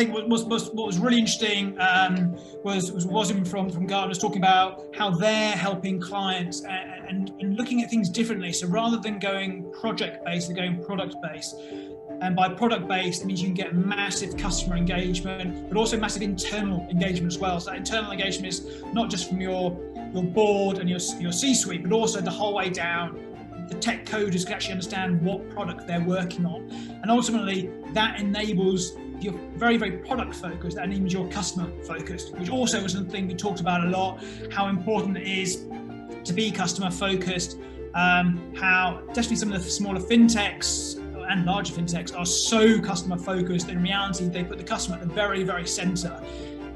think what was really interesting was him from Gartner was talking about how they're helping clients and looking at things differently. So rather than going project-based, they're going product-based. And by product-based, it means you can get massive customer engagement, but also massive internal engagement as well. So that internal engagement is not just from your board and your C-suite, but also the whole way down. The tech coders can actually understand what product they're working on. And ultimately, that enables you're very, very product focused, and means you're customer focused, which also was something we talked about a lot, how important it is to be customer focused, how definitely some of the smaller fintechs and larger fintechs are so customer focused. In reality, they put the customer at the very, very center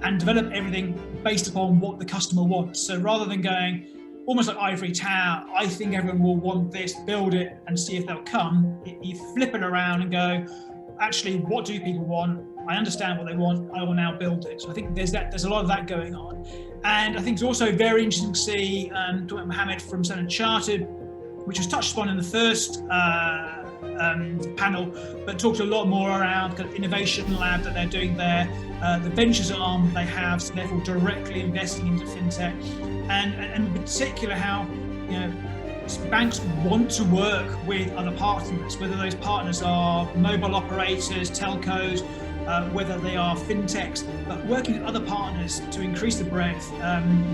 and develop everything based upon what the customer wants. So rather than going almost like ivory tower, I think everyone will want this, build it and see if they'll come, you flip it around and go, actually, what do people want? I understand what they want, I will now build it. So I think there's a lot of that going on. And I think it's also very interesting to see, talking about Mohammed from Standard Chartered, which was touched upon in the first panel, but talked a lot more around kind of innovation lab that they're doing there, the ventures arm they have, so therefore directly investing into fintech, and in particular how banks want to work with other partners, whether those partners are mobile operators, telcos, whether they are fintechs, but working with other partners to increase the breadth,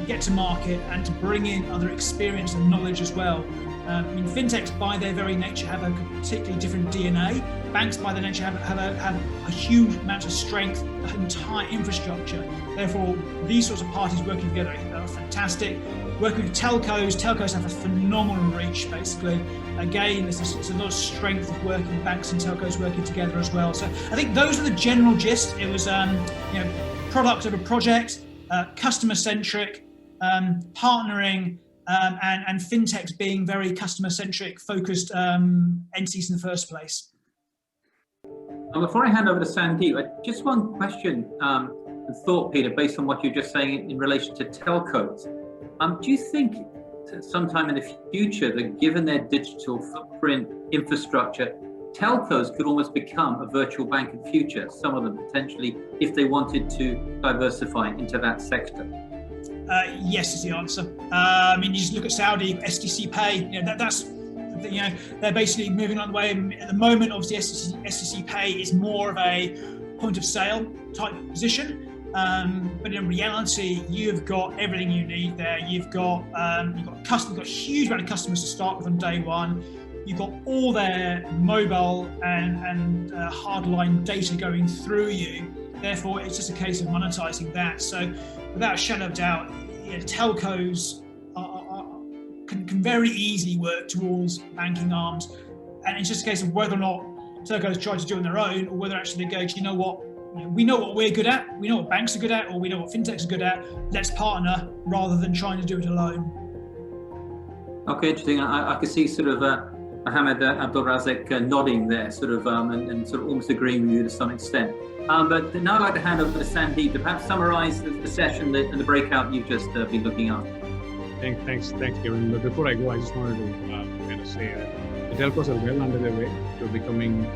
get to market, and to bring in other experience and knowledge as well. Fintechs by their very nature have a particularly different DNA. Banks by their nature have a huge amount of strength, an entire infrastructure. Therefore, these sorts of parties working together are fantastic. Working with telcos have a phenomenal reach, basically. Again, there's a lot of strength of working with banks and telcos working together as well. So I think those are the general gist. It was product of a project, customer-centric, partnering, and fintechs being very customer-centric, focused entities in the first place. Before I hand over to Sandeep, just one question and thought, Peter, based on what you're just saying in relation to telcos. Do you think sometime in the future that given their digital footprint infrastructure, telcos could almost become a virtual bank in future, some of them potentially, if they wanted to diversify into that sector? Yes is the answer. You just look at Saudi, STC Pay, they're basically moving on the way. At the moment, obviously, STC Pay is more of a point of sale type position. But in reality, you've got everything you need there. You've got a huge amount of customers to start with on day one. You've got all their mobile and hardline data going through you. Therefore, it's just a case of monetizing that. So, without a shadow of doubt, telcos can very easily work towards banking arms, and it's just a case of whether or not telcos try to do it on their own, or whether actually they go, do you know what? We know what we're good at, we know what banks are good at, or we know what fintechs are good at. Let's partner rather than trying to do it alone. Okay, interesting. I could see sort of Mohammed Abdul Razak nodding there, sort of, and sort of almost agreeing with you to some extent. But now I'd like to hand over to Sandeep to perhaps summarise the session and the breakout you've just been looking at. Thanks, Kevin. But before I go, I just wanted to say that the telcos are well under their way to becoming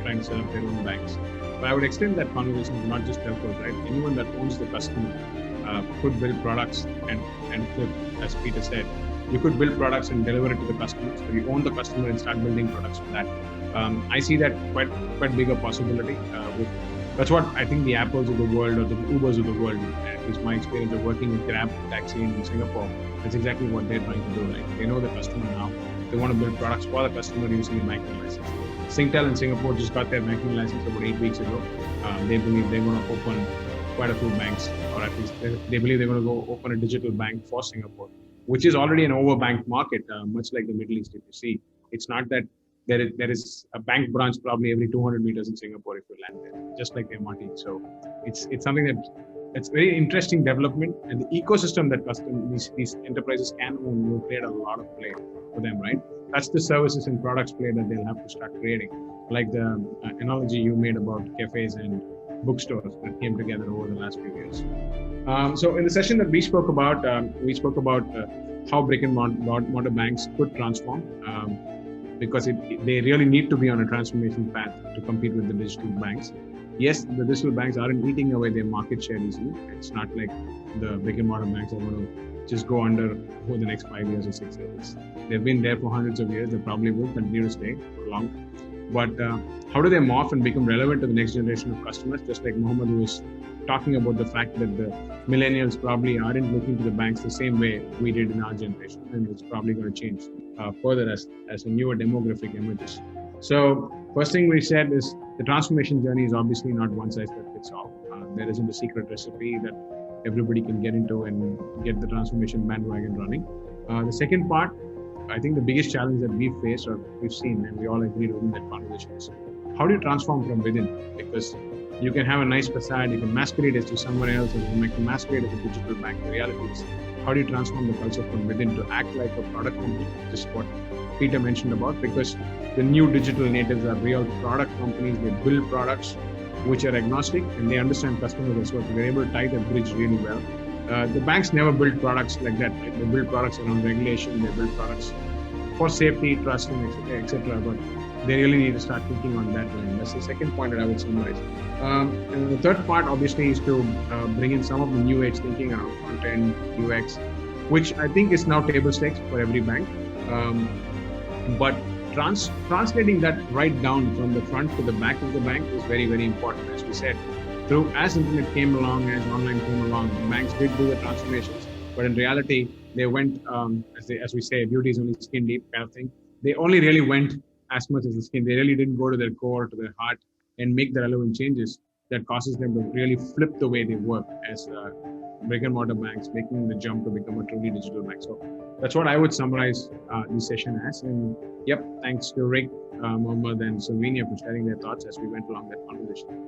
trying to set up their own banks. But I would extend that conversation to not just telcos, right? Anyone that owns the customer could build products and flip, as Peter said. You could build products and deliver it to the customer. So you own the customer and start building products for that. I see that quite big a possibility. That's what I think the Apples of the world or the Ubers of the world, at least my experience of working with Grab Taxi in Singapore, that's exactly what they're trying to do. Right? They know the customer now. They want to build products for the customer using a banking license. Singtel in Singapore just got their banking license about 8 weeks ago. They believe they're going to open quite a few banks, or at least they believe they're going to go open a digital bank for Singapore, which is already an overbanked market, much like the Middle East. If you see, it's not that there is a bank branch probably every 200 meters in Singapore if you land there, just like the MRT. So it's something that it's very interesting development, and the ecosystem that these enterprises can own will create a lot of play for them, right? That's the services and products play that they'll have to start creating, like the analogy you made about cafes and bookstores that came together over the last few years. So in the session that we spoke about how brick and mortar banks could transform, because they really need to be on a transformation path to compete with the digital banks. yes, the digital banks aren't eating away their market share easily. It's not like the brick and mortar banks are going to just go under for the next 5 years or 6 years. They've been there for hundreds of years. They probably will continue to stay for long. But how do they morph and become relevant to the next generation of customers? Just like Mohammed was talking about the fact that the millennials probably aren't looking to the banks the same way we did in our generation, and it's probably going to change further as a newer demographic emerges. So first thing we said is the transformation journey is obviously not one size that fits all. There isn't a secret recipe that everybody can get into and get the transformation bandwagon running. The second part, I think the biggest challenge that we've faced or we've seen, and we all agreed on that conversation, is how do you transform from within? Because you can have a nice facade, you can masquerade as to someone else, and you can masquerade as a digital bank. The reality is, how do you transform the culture from within to act like a product company? Just what Peter mentioned about, because the new digital natives are real product companies. They build products which are agnostic and they understand customers as well. So they're able to tie that bridge really well. The banks never build products like that, right? They build products around regulation, they build products for safety, trust, and etc. But they really need to start thinking on that line. That's the second point that I would summarize. And the third part, obviously, is to bring in some of the new age thinking around content, UX, which I think is now table stakes for every bank. But translating that right down from the front to the back of the bank is very, very important. As we said, as internet came along, as online came along, banks did do the transformations, but in reality, they went, as we say, beauty is only skin deep kind of thing. They only really went as much as the skin. They really didn't go to their core, to their heart, and make the relevant changes that causes them to really flip the way they work as brick and mortar banks, making the jump to become a truly digital bank. So that's what I would summarize this session as. And yep, thanks to Rick, Mohammed, and Sylvania for sharing their thoughts as we went along that conversation.